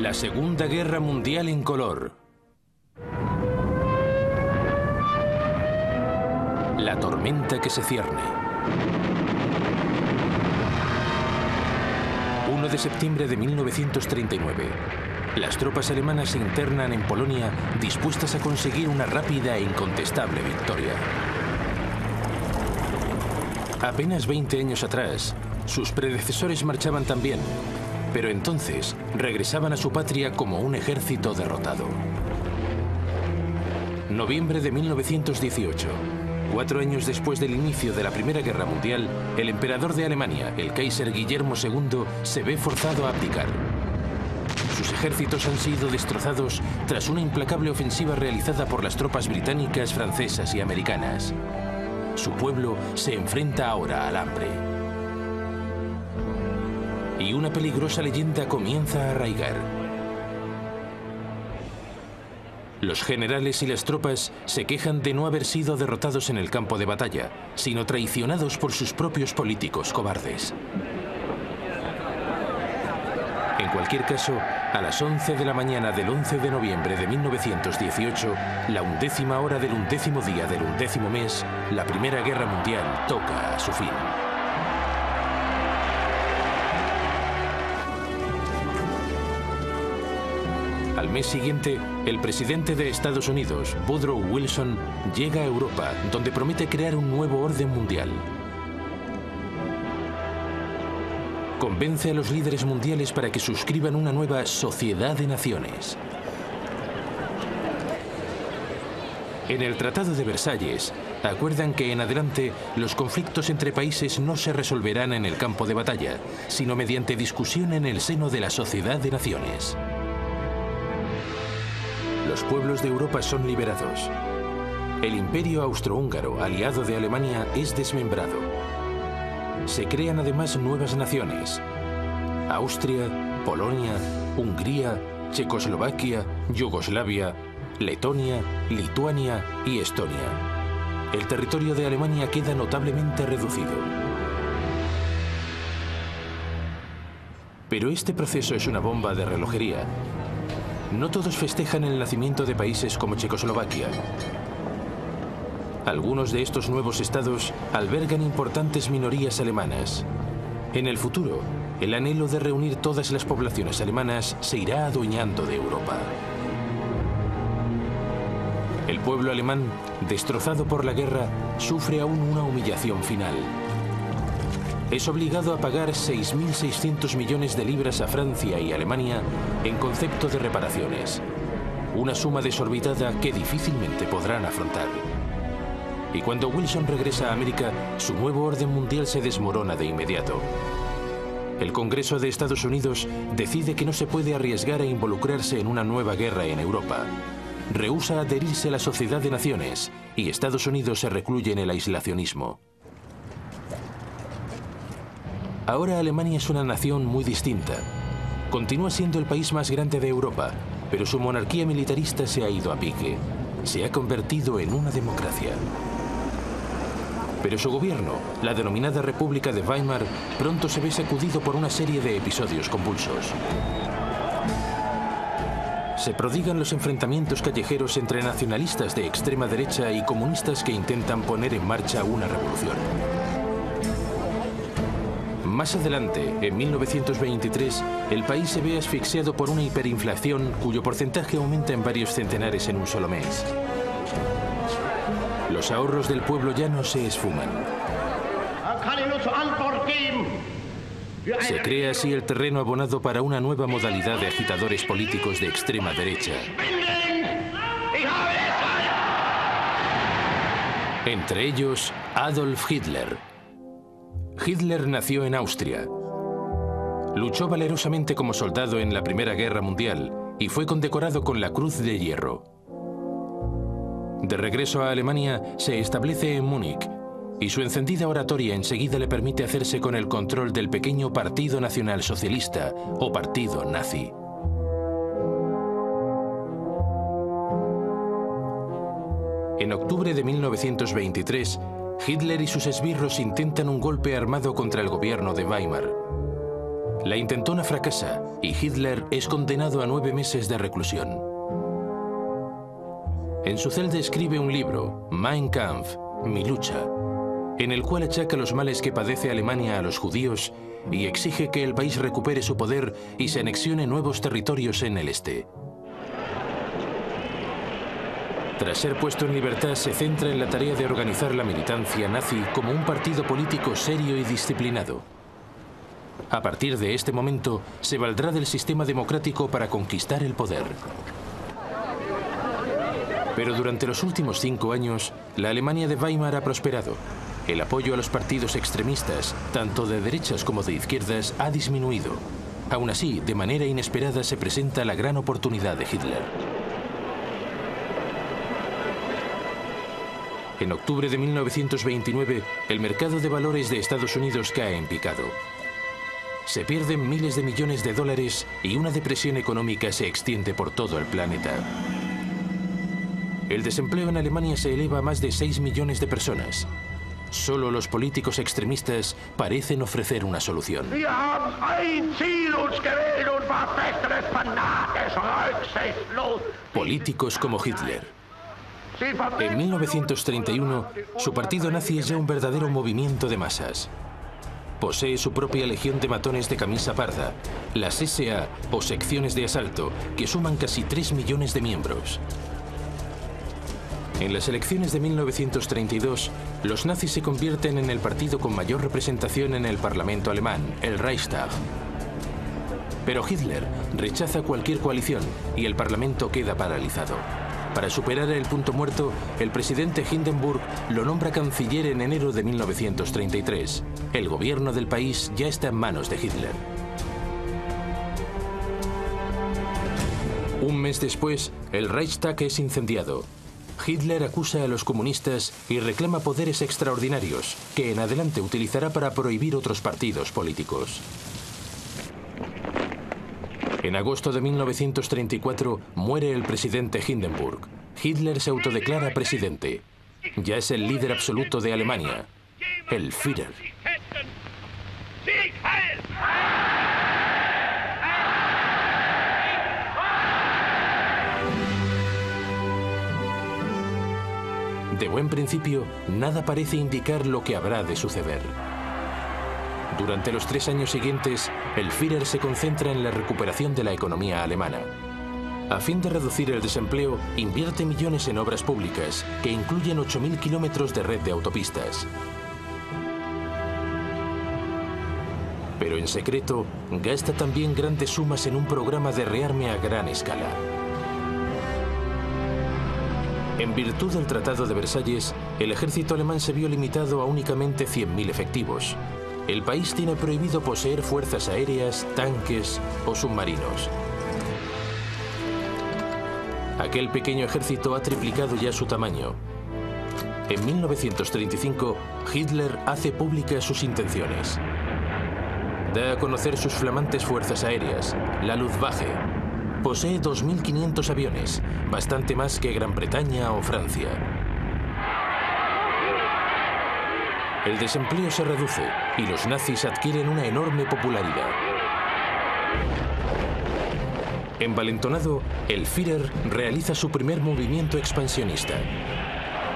La Segunda Guerra Mundial en color. La tormenta que se cierne. 1 de septiembre de 1939. Las tropas alemanas se internan en Polonia dispuestas a conseguir una rápida e incontestable victoria. Apenas 20 años atrás, sus predecesores marchaban también, pero entonces regresaban a su patria como un ejército derrotado. Noviembre de 1918. 4 años después del inicio de la Primera Guerra Mundial, el emperador de Alemania, el Kaiser Guillermo II, se ve forzado a abdicar. Sus ejércitos han sido destrozados tras una implacable ofensiva realizada por las tropas británicas, francesas y americanas. Su pueblo se enfrenta ahora al hambre. Y una peligrosa leyenda comienza a arraigar. Los generales y las tropas se quejan de no haber sido derrotados en el campo de batalla, sino traicionados por sus propios políticos cobardes. En cualquier caso, a las 11 de la mañana del 11 de noviembre de 1918, la 11ª hora del 11º día del 11º mes, la Primera Guerra Mundial toca a su fin. Al mes siguiente, el presidente de Estados Unidos, Woodrow Wilson, llega a Europa, donde promete crear un nuevo orden mundial. Convence a los líderes mundiales para que suscriban una nueva Sociedad de Naciones. En el Tratado de Versalles, acuerdan que en adelante los conflictos entre países no se resolverán en el campo de batalla, sino mediante discusión en el seno de la Sociedad de Naciones. Los pueblos de Europa son liberados. El Imperio Austrohúngaro, aliado de Alemania, es desmembrado. Se crean además nuevas naciones: Austria, Polonia, Hungría, Checoslovaquia, Yugoslavia, Letonia, Lituania y Estonia. El territorio de Alemania queda notablemente reducido. Pero este proceso es una bomba de relojería. No todos festejan el nacimiento de países como Checoslovaquia. Algunos de estos nuevos estados albergan importantes minorías alemanas. En el futuro, el anhelo de reunir todas las poblaciones alemanas se irá adueñando de Europa. El pueblo alemán, destrozado por la guerra, sufre aún una humillación final. Es obligado a pagar 6.600 millones de libras a Francia y Alemania en concepto de reparaciones. Una suma desorbitada que difícilmente podrán afrontar. Y cuando Wilson regresa a América, su nuevo orden mundial se desmorona de inmediato. El Congreso de Estados Unidos decide que no se puede arriesgar a involucrarse en una nueva guerra en Europa. Rehúsa adherirse a la Sociedad de Naciones y Estados Unidos se recluye en el aislacionismo. Ahora Alemania es una nación muy distinta. Continúa siendo el país más grande de Europa, pero su monarquía militarista se ha ido a pique. Se ha convertido en una democracia. Pero su gobierno, la denominada República de Weimar, pronto se ve sacudido por una serie de episodios convulsos. Se prodigan los enfrentamientos callejeros entre nacionalistas de extrema derecha y comunistas que intentan poner en marcha una revolución. Más adelante, en 1923, el país se ve asfixiado por una hiperinflación cuyo porcentaje aumenta en varios centenares en un solo mes. Los ahorros del pueblo llano se esfuman. Se crea así el terreno abonado para una nueva modalidad de agitadores políticos de extrema derecha. Entre ellos, Adolf Hitler. Hitler nació en Austria. Luchó valerosamente como soldado en la Primera Guerra Mundial y fue condecorado con la Cruz de Hierro. De regreso a Alemania, se establece en Múnich y su encendida oratoria enseguida le permite hacerse con el control del pequeño Partido Nacional Socialista o Partido Nazi. En octubre de 1923, Hitler y sus esbirros intentan un golpe armado contra el gobierno de Weimar. La intentona fracasa y Hitler es condenado a 9 meses de reclusión. En su celda escribe un libro, Mein Kampf, Mi lucha, en el cual achaca los males que padece Alemania a los judíos y exige que el país recupere su poder y se anexione nuevos territorios en el este. Tras ser puesto en libertad, se centra en la tarea de organizar la militancia nazi como un partido político serio y disciplinado. A partir de este momento, se valdrá del sistema democrático para conquistar el poder. Pero durante los últimos 5 años, la Alemania de Weimar ha prosperado. El apoyo a los partidos extremistas, tanto de derechas como de izquierdas, ha disminuido. Aún así, de manera inesperada se presenta la gran oportunidad de Hitler. En octubre de 1929, el mercado de valores de Estados Unidos cae en picado. Se pierden miles de millones de dólares y una depresión económica se extiende por todo el planeta. El desempleo en Alemania se eleva a más de 6 millones de personas. Solo los políticos extremistas parecen ofrecer una solución. Políticos como Hitler. En 1931, su partido nazi es ya un verdadero movimiento de masas. Posee su propia legión de matones de camisa parda, las SA o secciones de asalto, que suman casi 3 millones de miembros. En las elecciones de 1932, los nazis se convierten en el partido con mayor representación en el Parlamento alemán, el Reichstag. Pero Hitler rechaza cualquier coalición y el Parlamento queda paralizado. Para superar el punto muerto, el presidente Hindenburg lo nombra canciller en enero de 1933. El gobierno del país ya está en manos de Hitler. Un mes después, el Reichstag es incendiado. Hitler acusa a los comunistas y reclama poderes extraordinarios, que en adelante utilizará para prohibir otros partidos políticos. En agosto de 1934 muere el presidente Hindenburg. Hitler se autodeclara presidente. Ya es el líder absoluto de Alemania, el Führer. De buen principio, nada parece indicar lo que habrá de suceder. Durante los 3 años siguientes, el Führer se concentra en la recuperación de la economía alemana. A fin de reducir el desempleo, invierte millones en obras públicas, que incluyen 8.000 kilómetros de red de autopistas. Pero en secreto, gasta también grandes sumas en un programa de rearme a gran escala. En virtud del Tratado de Versalles, el ejército alemán se vio limitado a únicamente 100.000 efectivos. El país tiene prohibido poseer fuerzas aéreas, tanques o submarinos. Aquel pequeño ejército ha triplicado ya su tamaño. En 1935, Hitler hace públicas sus intenciones. Da a conocer sus flamantes fuerzas aéreas, la Luftwaffe. Posee 2.500 aviones, bastante más que Gran Bretaña o Francia. El desempleo se reduce y los nazis adquieren una enorme popularidad. Envalentonado, el Führer realiza su primer movimiento expansionista.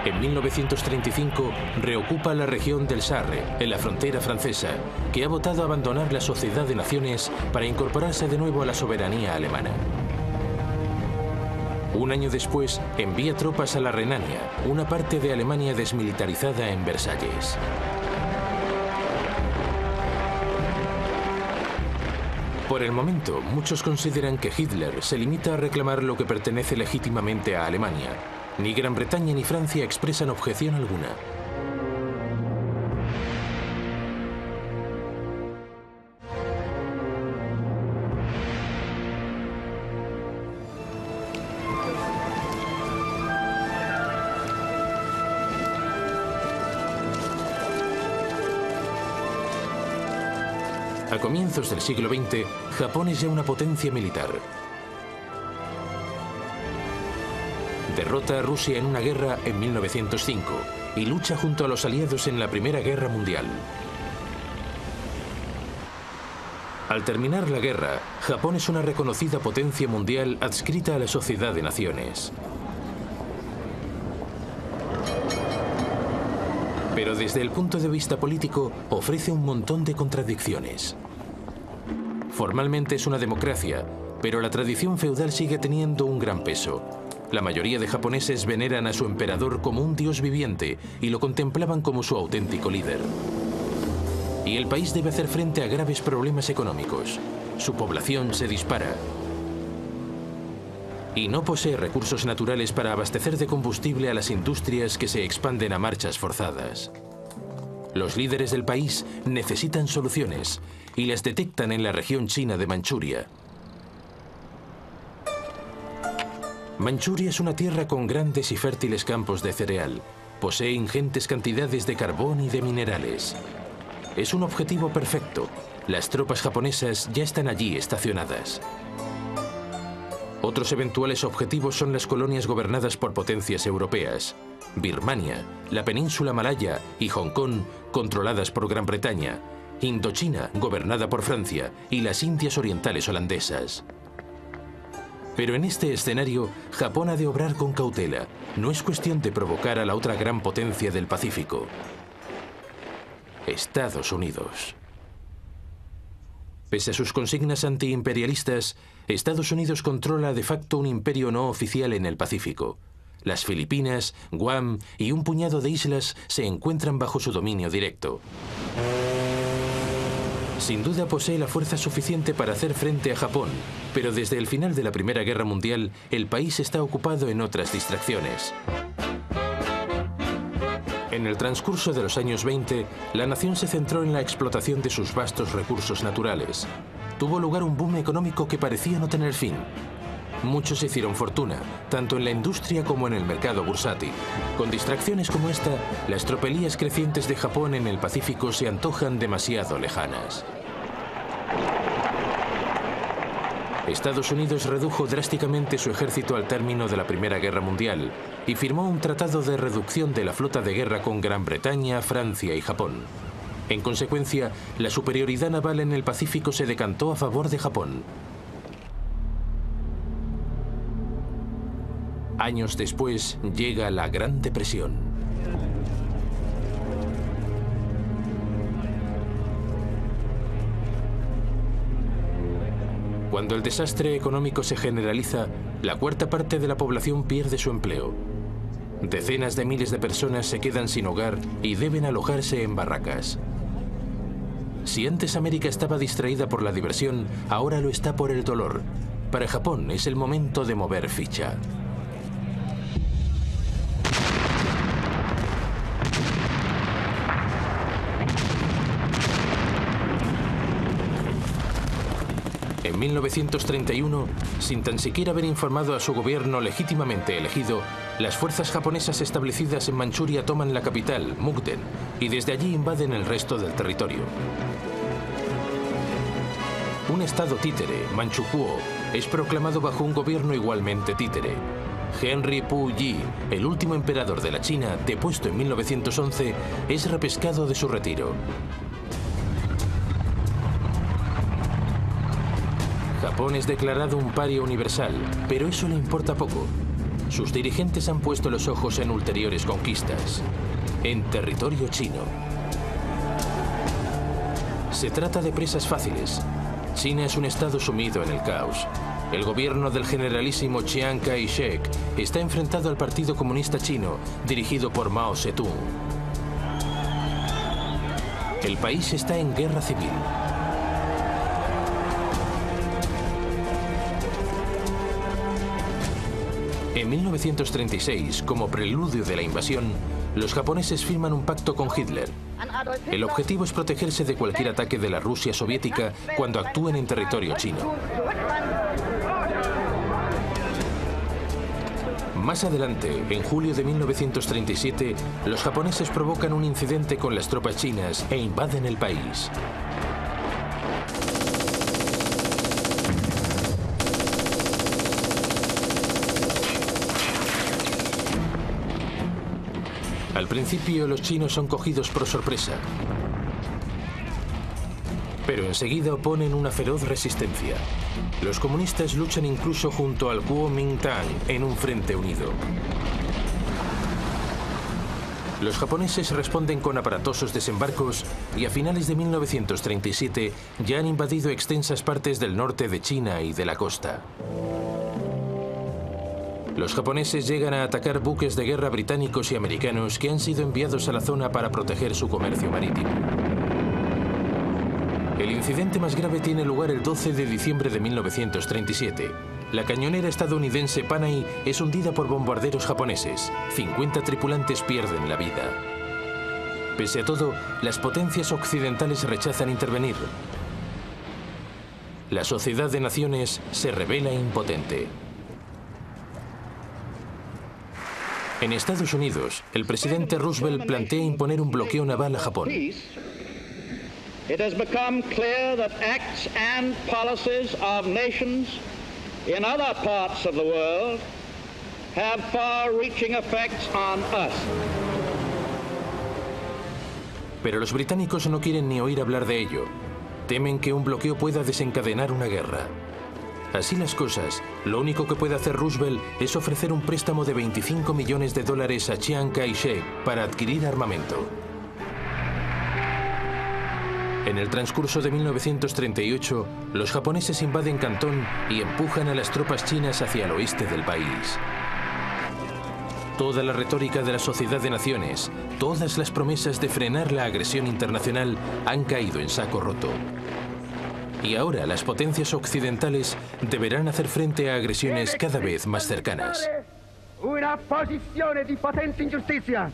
En 1935 reocupa la región del Sarre, en la frontera francesa, que ha votado abandonar la Sociedad de Naciones para incorporarse de nuevo a la soberanía alemana. Un año después, envía tropas a la Renania, una parte de Alemania desmilitarizada en Versalles. Por el momento, muchos consideran que Hitler se limita a reclamar lo que pertenece legítimamente a Alemania. Ni Gran Bretaña ni Francia expresan objeción alguna. A comienzos del siglo XX, Japón es ya una potencia militar. Derrota a Rusia en una guerra en 1905 y lucha junto a los aliados en la Primera Guerra Mundial. Al terminar la guerra, Japón es una reconocida potencia mundial adscrita a la Sociedad de Naciones. Pero desde el punto de vista político, ofrece un montón de contradicciones. Formalmente es una democracia, pero la tradición feudal sigue teniendo un gran peso. La mayoría de japoneses veneran a su emperador como un dios viviente y lo contemplaban como su auténtico líder. Y el país debe hacer frente a graves problemas económicos. Su población se dispara. Y no posee recursos naturales para abastecer de combustible a las industrias que se expanden a marchas forzadas. Los líderes del país necesitan soluciones y las detectan en la región china de Manchuria. Manchuria es una tierra con grandes y fértiles campos de cereal. Posee ingentes cantidades de carbón y de minerales. Es un objetivo perfecto. Las tropas japonesas ya están allí estacionadas. Otros eventuales objetivos son las colonias gobernadas por potencias europeas. Birmania, la península malaya y Hong Kong, controladas por Gran Bretaña. Indochina, gobernada por Francia, y las Indias Orientales holandesas. Pero en este escenario, Japón ha de obrar con cautela. No es cuestión de provocar a la otra gran potencia del Pacífico: Estados Unidos. Pese a sus consignas antiimperialistas, Estados Unidos controla de facto un imperio no oficial en el Pacífico. Las Filipinas, Guam y un puñado de islas se encuentran bajo su dominio directo. Sin duda posee la fuerza suficiente para hacer frente a Japón, pero desde el final de la Primera Guerra Mundial, el país está ocupado en otras distracciones. En el transcurso de los años 20, la nación se centró en la explotación de sus vastos recursos naturales. Tuvo lugar un boom económico que parecía no tener fin. Muchos hicieron fortuna, tanto en la industria como en el mercado bursátil. Con distracciones como esta, las tropelías crecientes de Japón en el Pacífico se antojan demasiado lejanas. Estados Unidos redujo drásticamente su ejército al término de la Primera Guerra Mundial y firmó un tratado de reducción de la flota de guerra con Gran Bretaña, Francia y Japón. En consecuencia, la superioridad naval en el Pacífico se decantó a favor de Japón. Años después llega la Gran Depresión. Cuando el desastre económico se generaliza, la cuarta parte de la población pierde su empleo. Decenas de miles de personas se quedan sin hogar y deben alojarse en barracas. Si antes América estaba distraída por la diversión, ahora lo está por el dolor. Para Japón es el momento de mover ficha. En 1931, sin tan siquiera haber informado a su gobierno legítimamente elegido, las fuerzas japonesas establecidas en Manchuria toman la capital, Mukden, y desde allí invaden el resto del territorio. Un estado títere, Manchukuo, es proclamado bajo un gobierno igualmente títere. Henry Puyi, el último emperador de la China, depuesto en 1911, es repescado de su retiro. Japón es declarado un paria universal, pero eso le importa poco. Sus dirigentes han puesto los ojos en ulteriores conquistas, en territorio chino. Se trata de presas fáciles. China es un estado sumido en el caos. El gobierno del generalísimo Chiang Kai-shek está enfrentado al Partido Comunista Chino, dirigido por Mao Zedong. El país está en guerra civil. En 1936, como preludio de la invasión, los japoneses firman un pacto con Hitler. El objetivo es protegerse de cualquier ataque de la Rusia soviética cuando actúen en territorio chino. Más adelante, en julio de 1937, los japoneses provocan un incidente con las tropas chinas e invaden el país. Al principio, los chinos son cogidos por sorpresa. Pero enseguida oponen una feroz resistencia. Los comunistas luchan incluso junto al Kuomintang en un frente unido. Los japoneses responden con aparatosos desembarcos y a finales de 1937 ya han invadido extensas partes del norte de China y de la costa. Los japoneses llegan a atacar buques de guerra británicos y americanos que han sido enviados a la zona para proteger su comercio marítimo. El incidente más grave tiene lugar el 12 de diciembre de 1937. La cañonera estadounidense Panay es hundida por bombarderos japoneses. 50 tripulantes pierden la vida. Pese a todo, las potencias occidentales rechazan intervenir. La Sociedad de Naciones se revela impotente. En Estados Unidos, el presidente Roosevelt plantea imponer un bloqueo naval a Japón. It has become clear that acts and policies of nations in other parts of the world have far-reaching effects on us. Pero los británicos no quieren ni oír hablar de ello. Temen que un bloqueo pueda desencadenar una guerra. Así las cosas, lo único que puede hacer Roosevelt es ofrecer un préstamo de $25 millones a Chiang Kai-shek para adquirir armamento. En el transcurso de 1938, los japoneses invaden Cantón y empujan a las tropas chinas hacia el oeste del país. Toda la retórica de la Sociedad de Naciones, todas las promesas de frenar la agresión internacional han caído en saco roto. Y ahora las potencias occidentales deberán hacer frente a agresiones cada vez más cercanas. Una posición de potente injusticia.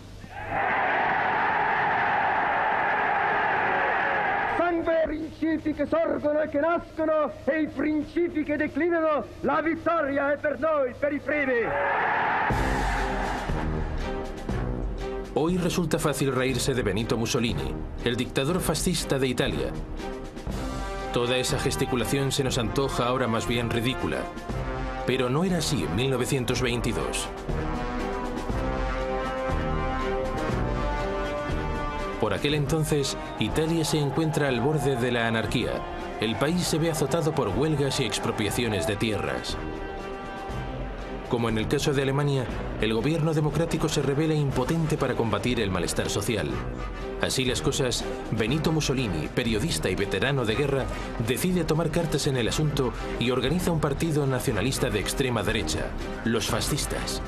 Salve i principi che sorgono e che nascono e i principi che declinano, la vittoria è per noi, per i primi. Hoy resulta fácil reírse de Benito Mussolini, el dictador fascista de Italia. Toda esa gesticulación se nos antoja ahora más bien ridícula. Pero no era así en 1922. Por aquel entonces, Italia se encuentra al borde de la anarquía. El país se ve azotado por huelgas y expropiaciones de tierras. Como en el caso de Alemania, el gobierno democrático se revela impotente para combatir el malestar social. Así las cosas, Benito Mussolini, periodista y veterano de guerra, decide tomar cartas en el asunto y organiza un partido nacionalista de extrema derecha, los fascistas.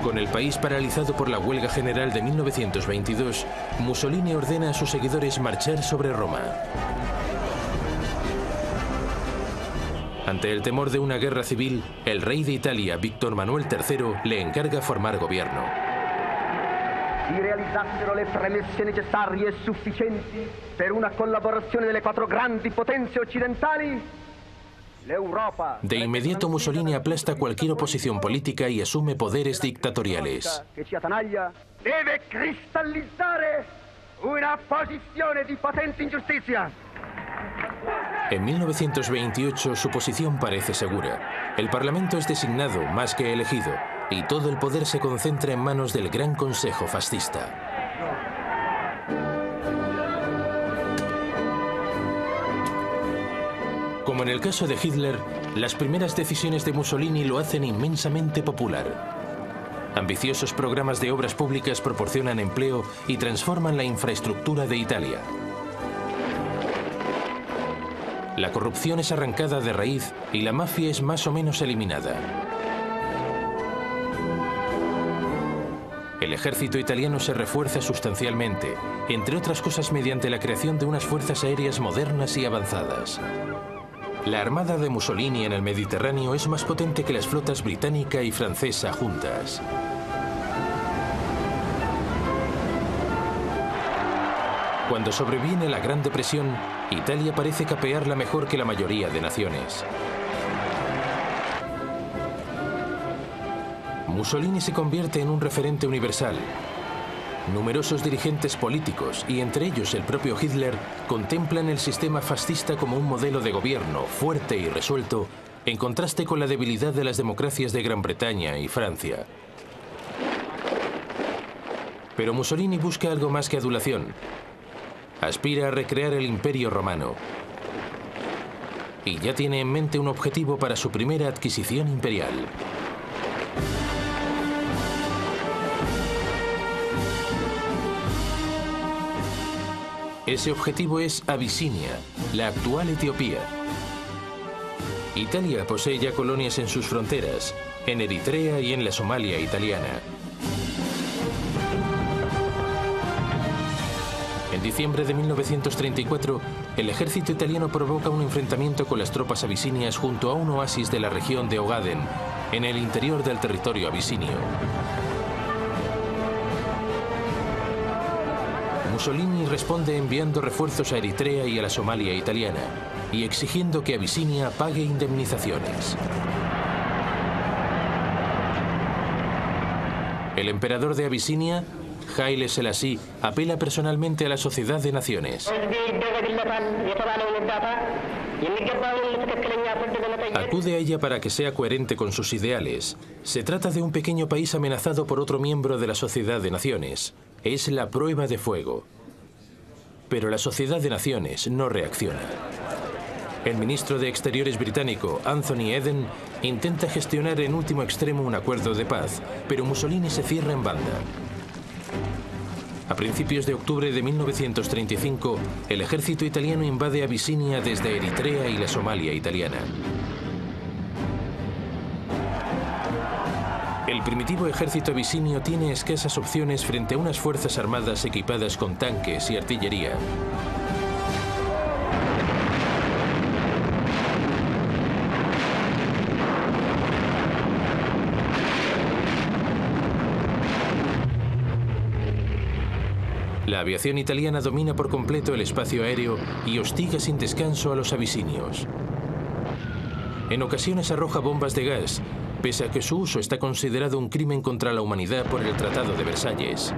Con el país paralizado por la huelga general de 1922, Mussolini ordena a sus seguidores marchar sobre Roma. Ante el temor de una guerra civil, el rey de Italia, Víctor Manuel III, le encarga formar gobierno. Si realizzassero le premesse necessarie e sufficienti per una collaborazione delle quattro grandi potenze occidentali, de inmediato Mussolini aplasta cualquier oposición política y asume poderes dictatoriales. Deve cristallizzare una posizione di potente ingiustizia. En 1928 su posición parece segura. El Parlamento es designado más que elegido y todo el poder se concentra en manos del Gran Consejo Fascista. Como en el caso de Hitler, las primeras decisiones de Mussolini lo hacen inmensamente popular. Ambiciosos programas de obras públicas proporcionan empleo y transforman la infraestructura de Italia. La corrupción es arrancada de raíz y la mafia es más o menos eliminada. El ejército italiano se refuerza sustancialmente, entre otras cosas mediante la creación de unas fuerzas aéreas modernas y avanzadas. La armada de Mussolini en el Mediterráneo es más potente que las flotas británica y francesa juntas. Cuando sobreviene la Gran Depresión, Italia parece capearla mejor que la mayoría de naciones. Mussolini se convierte en un referente universal. Numerosos dirigentes políticos, y entre ellos el propio Hitler, contemplan el sistema fascista como un modelo de gobierno fuerte y resuelto, en contraste con la debilidad de las democracias de Gran Bretaña y Francia. Pero Mussolini busca algo más que adulación. Aspira a recrear el Imperio Romano y ya tiene en mente un objetivo para su primera adquisición imperial. Ese objetivo es Abisinia, la actual Etiopía. Italia posee ya colonias en sus fronteras, en Eritrea y en la Somalia italiana. En diciembre de 1934, el ejército italiano provoca un enfrentamiento con las tropas abisinias junto a un oasis de la región de Ogaden, en el interior del territorio abisinio. Mussolini responde enviando refuerzos a Eritrea y a la Somalia italiana, y exigiendo que Abisinia pague indemnizaciones. El emperador de Abisinia, Haile Selassie, apela personalmente a la Sociedad de Naciones. Acude a ella para que sea coherente con sus ideales. Se trata de un pequeño país amenazado por otro miembro de la Sociedad de Naciones. Es la prueba de fuego. Pero la Sociedad de Naciones no reacciona. El ministro de Exteriores británico, Anthony Eden, intenta gestionar en último extremo un acuerdo de paz, pero Mussolini se cierra en banda. A principios de octubre de 1935, el ejército italiano invade Abisinia desde Eritrea y la Somalia italiana. El primitivo ejército abisinio tiene escasas opciones frente a unas fuerzas armadas equipadas con tanques y artillería. La aviación italiana domina por completo el espacio aéreo y hostiga sin descanso a los abisinios. En ocasiones arroja bombas de gas, pese a que su uso está considerado un crimen contra la humanidad por el Tratado de Versalles.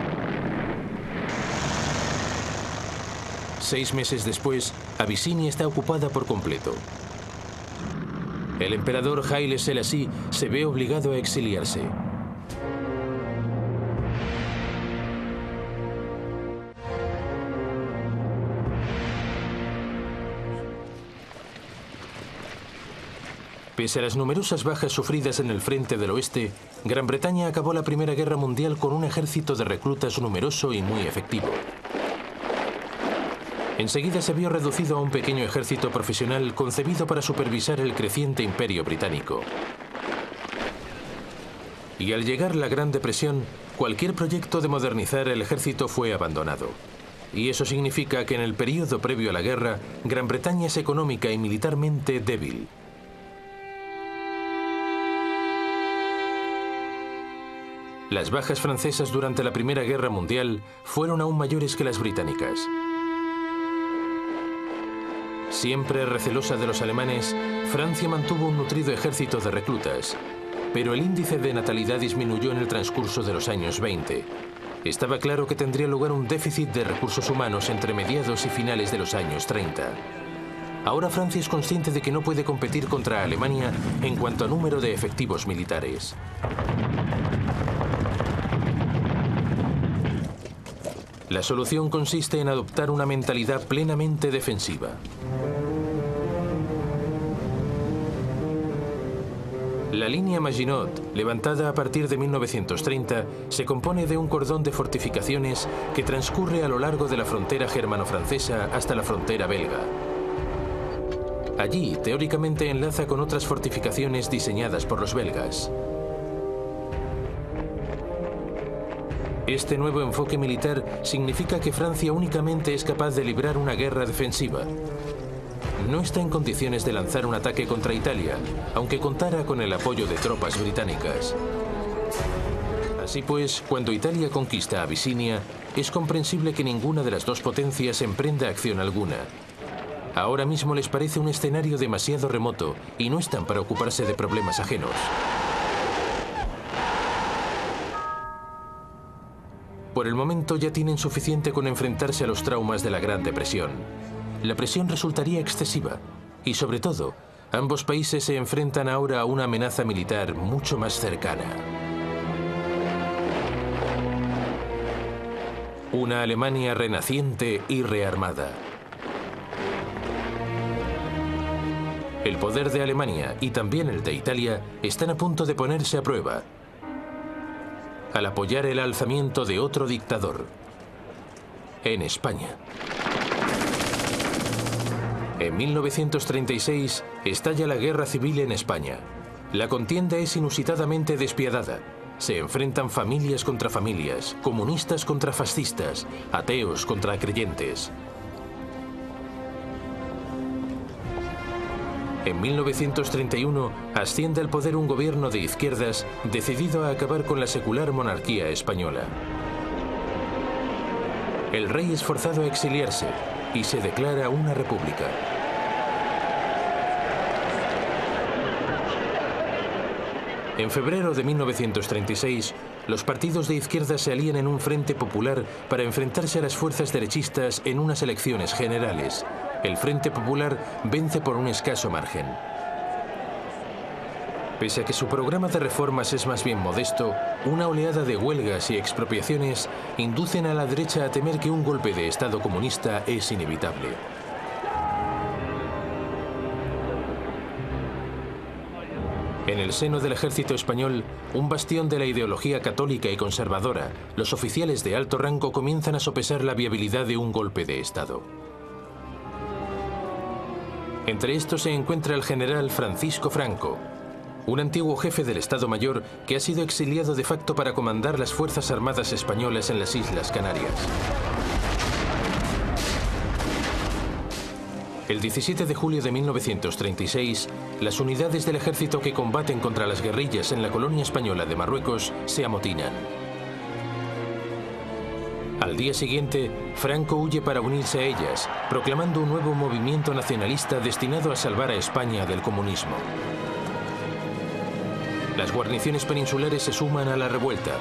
6 meses después, Abisinia está ocupada por completo. El emperador Haile Selassie se ve obligado a exiliarse. Pese a las numerosas bajas sufridas en el frente del oeste, Gran Bretaña acabó la Primera Guerra Mundial con un ejército de reclutas numeroso y muy efectivo. Enseguida se vio reducido a un pequeño ejército profesional concebido para supervisar el creciente imperio británico. Y al llegar la Gran Depresión, cualquier proyecto de modernizar el ejército fue abandonado. Y eso significa que en el período previo a la guerra, Gran Bretaña es económica y militarmente débil. Las bajas francesas durante la Primera Guerra Mundial fueron aún mayores que las británicas. Siempre recelosa de los alemanes, Francia mantuvo un nutrido ejército de reclutas, pero el índice de natalidad disminuyó en el transcurso de los años 20. Estaba claro que tendría lugar un déficit de recursos humanos entre mediados y finales de los años 30. Ahora Francia es consciente de que no puede competir contra Alemania en cuanto a número de efectivos militares. La solución consiste en adoptar una mentalidad plenamente defensiva. La línea Maginot, levantada a partir de 1930, se compone de un cordón de fortificaciones que transcurre a lo largo de la frontera germano-francesa hasta la frontera belga. Allí, teóricamente, enlaza con otras fortificaciones diseñadas por los belgas. Este nuevo enfoque militar significa que Francia únicamente es capaz de librar una guerra defensiva. No está en condiciones de lanzar un ataque contra Italia, aunque contara con el apoyo de tropas británicas. Así pues, cuando Italia conquista Abisinia, es comprensible que ninguna de las dos potencias emprenda acción alguna. Ahora mismo les parece un escenario demasiado remoto y no están para ocuparse de problemas ajenos. Por el momento ya tienen suficiente con enfrentarse a los traumas de la Gran Depresión. La presión resultaría excesiva y, sobre todo, ambos países se enfrentan ahora a una amenaza militar mucho más cercana. Una Alemania renaciente y rearmada. El poder de Alemania y también el de Italia están a punto de ponerse a prueba al apoyar el alzamiento de otro dictador en España. En 1936 estalla la guerra civil en España. La contienda es inusitadamente despiadada. Se enfrentan familias contra familias, comunistas contra fascistas, ateos contra creyentes. En 1931 asciende al poder un gobierno de izquierdas decidido a acabar con la secular monarquía española. El rey es forzado a exiliarse y se declara una república. En febrero de 1936, los partidos de izquierda se alían en un frente popular para enfrentarse a las fuerzas derechistas en unas elecciones generales. El Frente Popular vence por un escaso margen. Pese a que su programa de reformas es más bien modesto, una oleada de huelgas y expropiaciones inducen a la derecha a temer que un golpe de Estado comunista es inevitable. En el seno del ejército español, un bastión de la ideología católica y conservadora, los oficiales de alto rango comienzan a sopesar la viabilidad de un golpe de Estado. Entre estos se encuentra el general Francisco Franco, un antiguo jefe del Estado Mayor que ha sido exiliado de facto para comandar las Fuerzas Armadas españolas en las Islas Canarias. El 17 de julio de 1936, las unidades del ejército que combaten contra las guerrillas en la colonia española de Marruecos se amotinan. Al día siguiente, Franco huye para unirse a ellas, proclamando un nuevo movimiento nacionalista destinado a salvar a España del comunismo. Las guarniciones peninsulares se suman a la revuelta.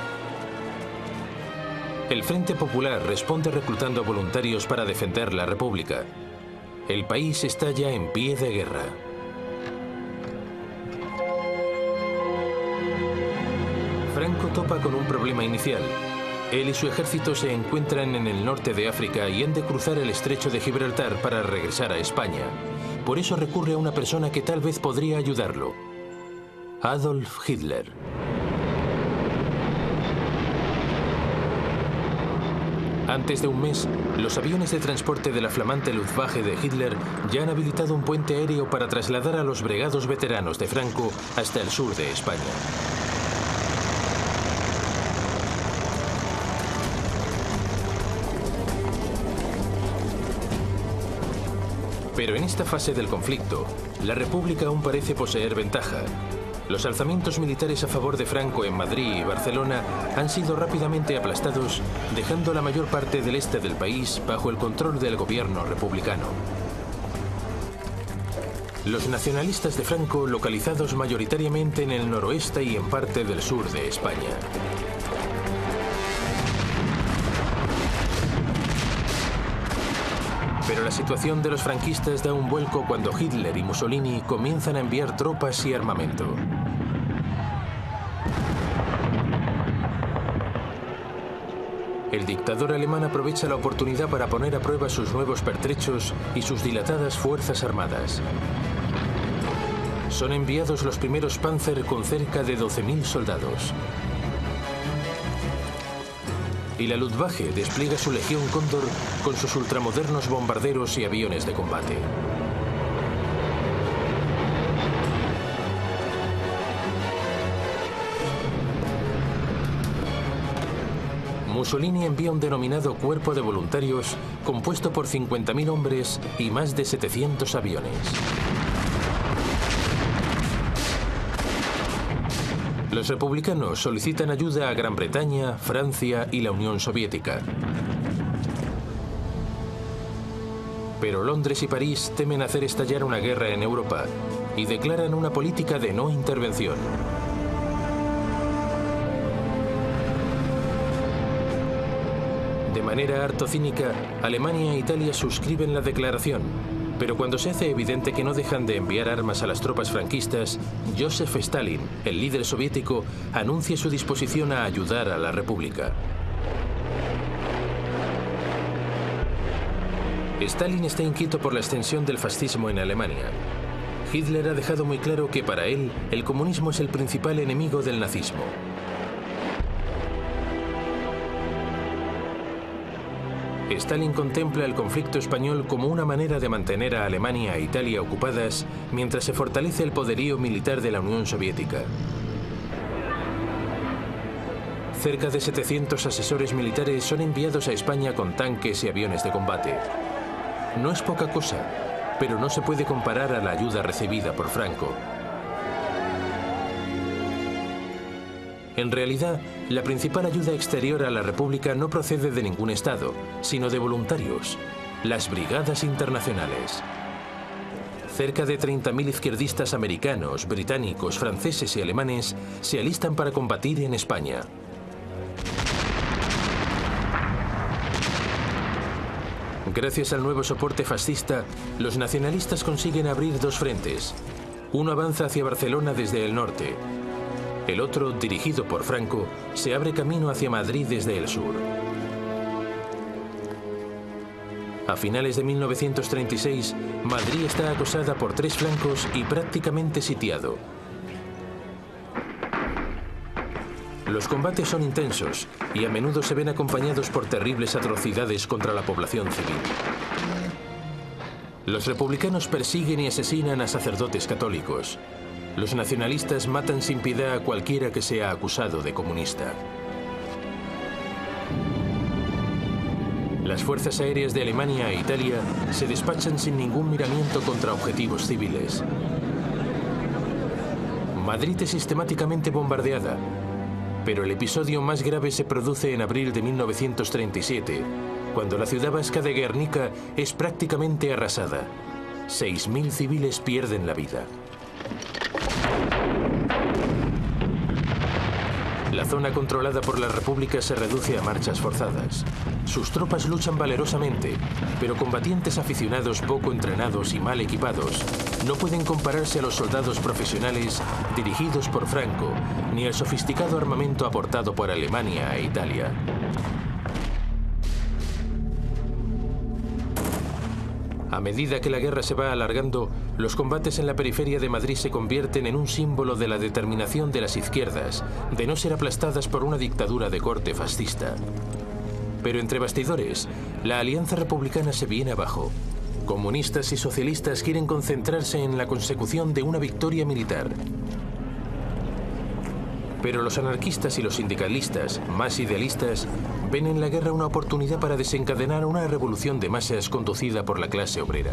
El Frente Popular responde reclutando voluntarios para defender la República. El país está ya en pie de guerra. Franco topa con un problema inicial. Él y su ejército se encuentran en el norte de África y han de cruzar el estrecho de Gibraltar para regresar a España. Por eso recurre a una persona que tal vez podría ayudarlo: Adolf Hitler. Antes de un mes, los aviones de transporte de la flamante Luftwaffe de Hitler ya han habilitado un puente aéreo para trasladar a los bregados veteranos de Franco hasta el sur de España. Pero en esta fase del conflicto, la República aún parece poseer ventaja. Los alzamientos militares a favor de Franco en Madrid y Barcelona han sido rápidamente aplastados, dejando la mayor parte del este del país bajo el control del gobierno republicano. Los nacionalistas de Franco, localizados mayoritariamente en el noroeste y en parte del sur de España. Pero la situación de los franquistas da un vuelco cuando Hitler y Mussolini comienzan a enviar tropas y armamento. El dictador alemán aprovecha la oportunidad para poner a prueba sus nuevos pertrechos y sus dilatadas fuerzas armadas. Son enviados los primeros Panzer con cerca de 12.000 soldados. Y la Luftwaffe despliega su Legión Cóndor con sus ultramodernos bombarderos y aviones de combate. Mussolini envía un denominado Cuerpo de Voluntarios compuesto por 50.000 hombres y más de 700 aviones. Los republicanos solicitan ayuda a Gran Bretaña, Francia y la Unión Soviética. Pero Londres y París temen hacer estallar una guerra en Europa y declaran una política de no intervención. De manera harto cínica, Alemania e Italia suscriben la declaración, pero cuando se hace evidente que no dejan de enviar armas a las tropas franquistas, Joseph Stalin, el líder soviético, anuncia su disposición a ayudar a la República. Stalin está inquieto por la extensión del fascismo en Alemania. Hitler ha dejado muy claro que para él el comunismo es el principal enemigo del nazismo. Stalin contempla el conflicto español como una manera de mantener a Alemania e Italia ocupadas mientras se fortalece el poderío militar de la Unión Soviética. Cerca de 700 asesores militares son enviados a España con tanques y aviones de combate. No es poca cosa, pero no se puede comparar a la ayuda recibida por Franco. En realidad, la principal ayuda exterior a la República no procede de ningún Estado, sino de voluntarios, las Brigadas Internacionales. Cerca de 30.000 izquierdistas americanos, británicos, franceses y alemanes se alistan para combatir en España. Gracias al nuevo soporte fascista, los nacionalistas consiguen abrir dos frentes. Uno avanza hacia Barcelona desde el norte. El otro, dirigido por Franco, se abre camino hacia Madrid desde el sur. A finales de 1936, Madrid está acosada por tres flancos y prácticamente sitiado. Los combates son intensos y a menudo se ven acompañados por terribles atrocidades contra la población civil. Los republicanos persiguen y asesinan a sacerdotes católicos. Los nacionalistas matan sin piedad a cualquiera que sea acusado de comunista. Las fuerzas aéreas de Alemania e Italia se despachan sin ningún miramiento contra objetivos civiles. Madrid es sistemáticamente bombardeada, pero el episodio más grave se produce en abril de 1937, cuando la ciudad vasca de Guernica es prácticamente arrasada. 6.000 civiles pierden la vida. La zona controlada por la República se reduce a marchas forzadas. Sus tropas luchan valerosamente, pero combatientes aficionados poco entrenados y mal equipados no pueden compararse a los soldados profesionales dirigidos por Franco, ni al sofisticado armamento aportado por Alemania e Italia. A medida que la guerra se va alargando, los combates en la periferia de Madrid se convierten en un símbolo de la determinación de las izquierdas de no ser aplastadas por una dictadura de corte fascista. Pero entre bastidores, la alianza republicana se viene abajo. Comunistas y socialistas quieren concentrarse en la consecución de una victoria militar. Pero los anarquistas y los sindicalistas, más idealistas, ven en la guerra una oportunidad para desencadenar una revolución de masas conducida por la clase obrera.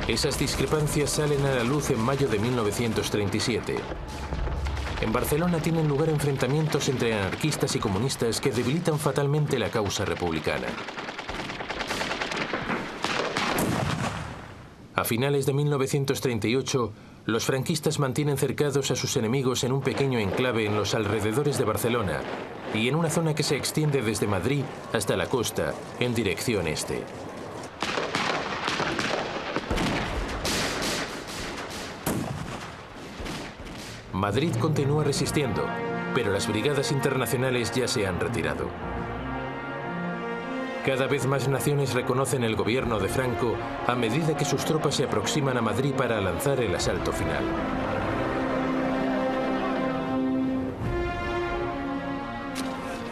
Esas discrepancias salen a la luz en mayo de 1937. En Barcelona tienen lugar enfrentamientos entre anarquistas y comunistas que debilitan fatalmente la causa republicana. A finales de 1938, los franquistas mantienen cercados a sus enemigos en un pequeño enclave en los alrededores de Barcelona y en una zona que se extiende desde Madrid hasta la costa, en dirección este. Madrid continúa resistiendo, pero las brigadas internacionales ya se han retirado. Cada vez más naciones reconocen el gobierno de Franco a medida que sus tropas se aproximan a Madrid para lanzar el asalto final.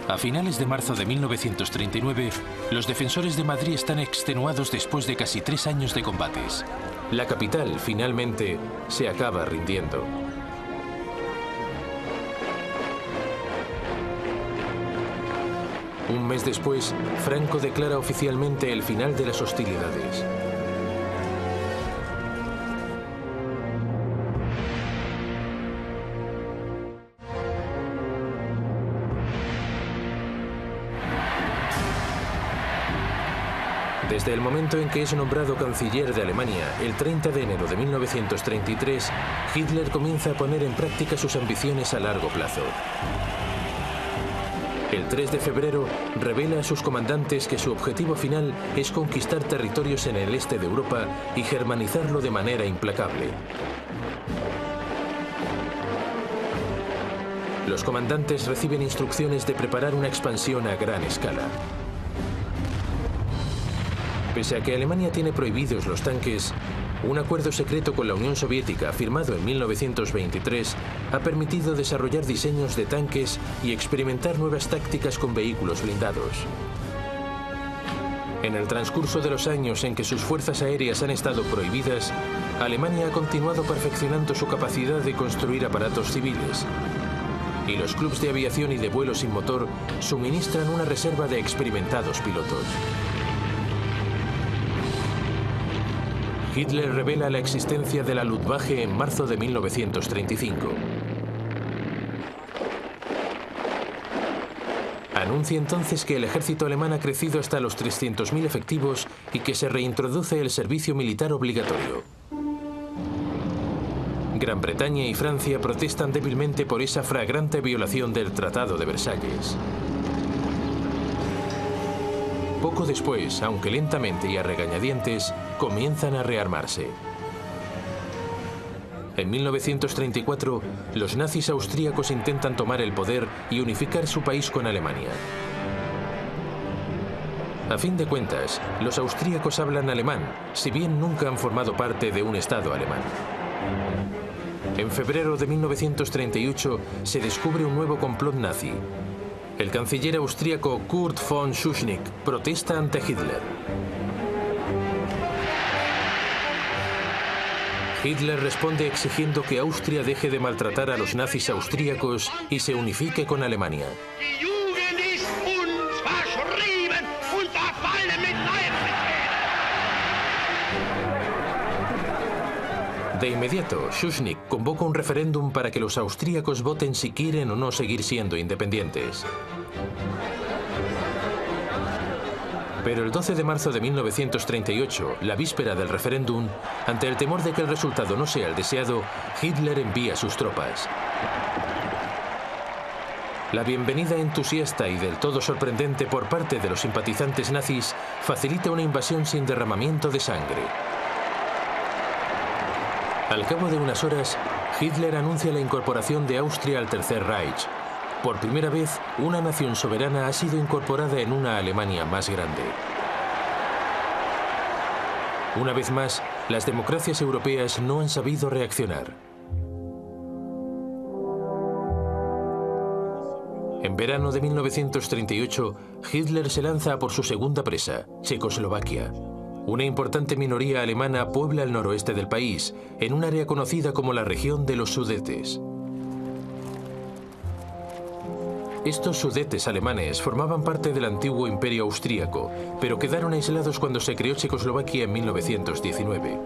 A finales de marzo de 1939, los defensores de Madrid están extenuados después de casi 3 años de combates. La capital, finalmente, se acaba rindiendo. Un mes después, Franco declara oficialmente el final de las hostilidades. Desde el momento en que es nombrado canciller de Alemania, el 30 de enero de 1933, Hitler comienza a poner en práctica sus ambiciones a largo plazo. El 3 de febrero revela a sus comandantes que su objetivo final es conquistar territorios en el este de Europa y germanizarlo de manera implacable. Los comandantes reciben instrucciones de preparar una expansión a gran escala. Pese a que Alemania tiene prohibidos los tanques, un acuerdo secreto con la Unión Soviética, firmado en 1923, ha permitido desarrollar diseños de tanques y experimentar nuevas tácticas con vehículos blindados. En el transcurso de los años en que sus fuerzas aéreas han estado prohibidas, Alemania ha continuado perfeccionando su capacidad de construir aparatos civiles. Y los clubes de aviación y de vuelo sin motor suministran una reserva de experimentados pilotos. Hitler revela la existencia de la Luftwaffe en marzo de 1935. Anuncia entonces que el ejército alemán ha crecido hasta los 300.000 efectivos y que se reintroduce el servicio militar obligatorio. Gran Bretaña y Francia protestan débilmente por esa flagrante violación del Tratado de Versalles. Poco después, aunque lentamente y a regañadientes, comienzan a rearmarse. En 1934, los nazis austríacos intentan tomar el poder y unificar su país con Alemania. A fin de cuentas, los austríacos hablan alemán, si bien nunca han formado parte de un Estado alemán. En febrero de 1938 se descubre un nuevo complot nazi. El canciller austríaco Kurt von Schuschnigg protesta ante Hitler. Hitler responde exigiendo que Austria deje de maltratar a los nazis austríacos y se unifique con Alemania. De inmediato, Schuschnigg convoca un referéndum para que los austríacos voten si quieren o no seguir siendo independientes. Pero el 12 de marzo de 1938, la víspera del referéndum, ante el temor de que el resultado no sea el deseado, Hitler envía sus tropas. La bienvenida entusiasta y del todo sorprendente por parte de los simpatizantes nazis facilita una invasión sin derramamiento de sangre. Al cabo de unas horas, Hitler anuncia la incorporación de Austria al Tercer Reich. Por primera vez, una nación soberana ha sido incorporada en una Alemania más grande. Una vez más, las democracias europeas no han sabido reaccionar. En verano de 1938, Hitler se lanza a por su segunda presa, Checoslovaquia. Una importante minoría alemana puebla el noroeste del país, en un área conocida como la región de los Sudetes. Estos Sudetes alemanes formaban parte del antiguo imperio austríaco, pero quedaron aislados cuando se creó Checoslovaquia en 1919.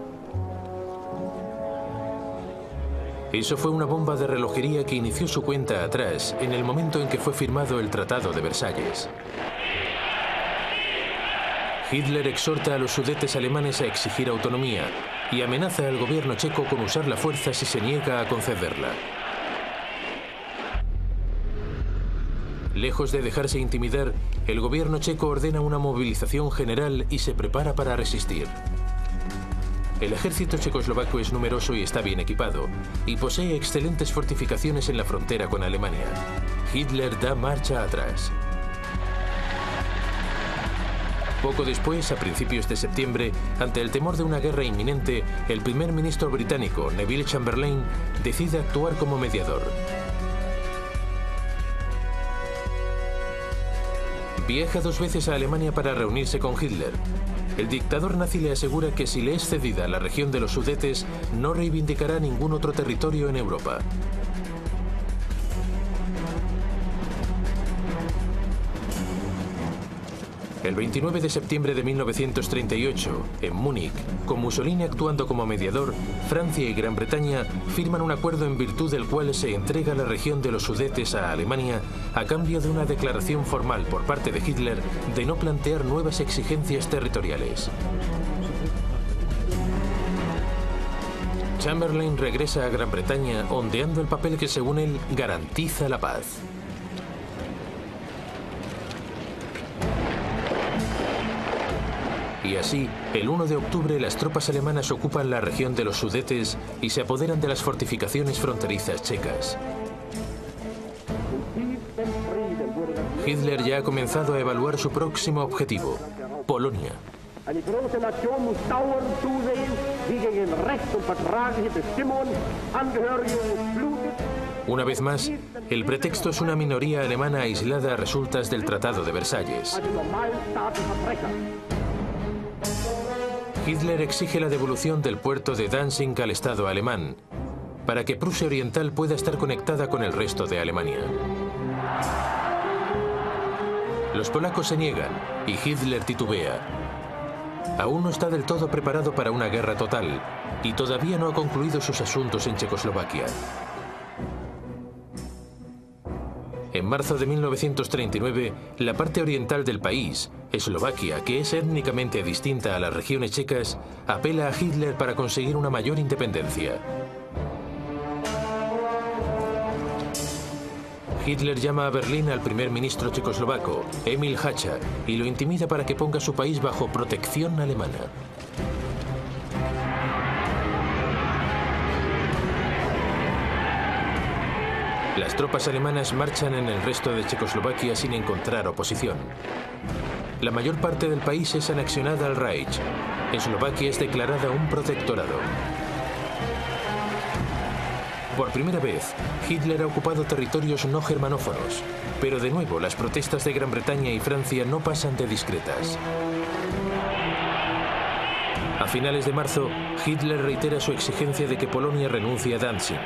Eso fue una bomba de relojería que inició su cuenta atrás en el momento en que fue firmado el Tratado de Versalles. Hitler exhorta a los Sudetes alemanes a exigir autonomía y amenaza al gobierno checo con usar la fuerza si se niega a concederla. Lejos de dejarse intimidar, el gobierno checo ordena una movilización general y se prepara para resistir. El ejército checoslovaco es numeroso y está bien equipado, y posee excelentes fortificaciones en la frontera con Alemania. Hitler da marcha atrás. Poco después, a principios de septiembre, ante el temor de una guerra inminente, el primer ministro británico, Neville Chamberlain, decide actuar como mediador. Viaja 2 veces a Alemania para reunirse con Hitler. El dictador nazi le asegura que si le es cedida la región de los Sudetes, no reivindicará ningún otro territorio en Europa. El 29 de septiembre de 1938, en Múnich, con Mussolini actuando como mediador, Francia y Gran Bretaña firman un acuerdo en virtud del cual se entrega la región de los Sudetes a Alemania a cambio de una declaración formal por parte de Hitler de no plantear nuevas exigencias territoriales. Chamberlain regresa a Gran Bretaña ondeando el papel que, según él, garantiza la paz. Y así, el 1 de octubre las tropas alemanas ocupan la región de los Sudetes y se apoderan de las fortificaciones fronterizas checas. Hitler ya ha comenzado a evaluar su próximo objetivo, Polonia. Eine große Nation muss dauernd zusehen, wie gegen Recht und vertragliche Bestimmungen Angehörige blutet. Una vez más, el pretexto es una minoría alemana aislada a resultas del Tratado de Versalles. Hitler exige la devolución del puerto de Danzig al Estado alemán, para que Prusia Oriental pueda estar conectada con el resto de Alemania. Los polacos se niegan y Hitler titubea. Aún no está del todo preparado para una guerra total y todavía no ha concluido sus asuntos en Checoslovaquia. En marzo de 1939, la parte oriental del país, Eslovaquia, que es étnicamente distinta a las regiones checas, apela a Hitler para conseguir una mayor independencia. Hitler llama a Berlín al primer ministro checoslovaco, Emil Hácha, y lo intimida para que ponga su país bajo protección alemana. Las tropas alemanas marchan en el resto de Checoslovaquia sin encontrar oposición. La mayor parte del país es anexionada al Reich. Eslovaquia es declarada un protectorado. Por primera vez, Hitler ha ocupado territorios no germanófonos, pero de nuevo las protestas de Gran Bretaña y Francia no pasan de discretas. A finales de marzo, Hitler reitera su exigencia de que Polonia renuncie a Danzig.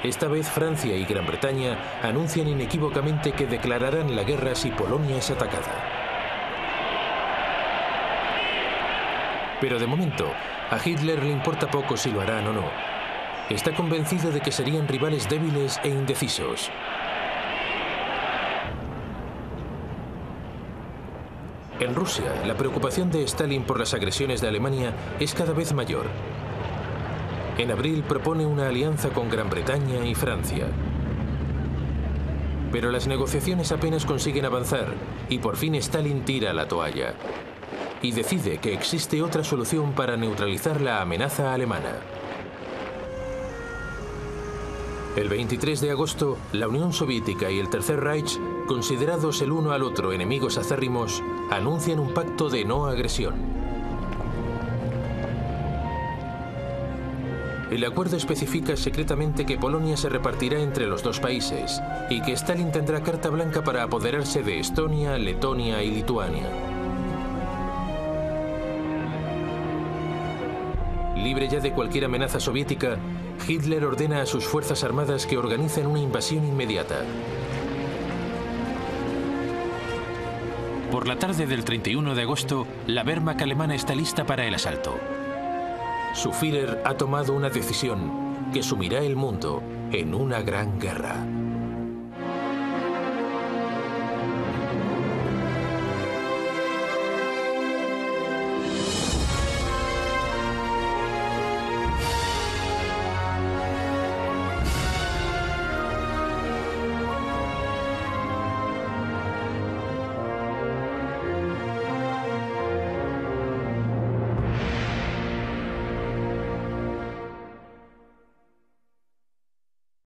Esta vez Francia y Gran Bretaña anuncian inequívocamente que declararán la guerra si Polonia es atacada. Pero de momento, a Hitler le importa poco si lo harán o no. Está convencido de que serían rivales débiles e indecisos. En Rusia, la preocupación de Stalin por las agresiones de Alemania es cada vez mayor. En abril propone una alianza con Gran Bretaña y Francia. Pero las negociaciones apenas consiguen avanzar y por fin Stalin tira la toalla y decide que existe otra solución para neutralizar la amenaza alemana. El 23 de agosto, la Unión Soviética y el Tercer Reich, considerados el uno al otro enemigos acérrimos, anuncian un pacto de no agresión. El acuerdo especifica secretamente que Polonia se repartirá entre los dos países y que Stalin tendrá carta blanca para apoderarse de Estonia, Letonia y Lituania. Libre ya de cualquier amenaza soviética, Hitler ordena a sus fuerzas armadas que organicen una invasión inmediata. Por la tarde del 31 de agosto, la Wehrmacht alemana está lista para el asalto. Su Führer ha tomado una decisión que sumirá el mundo en una gran guerra.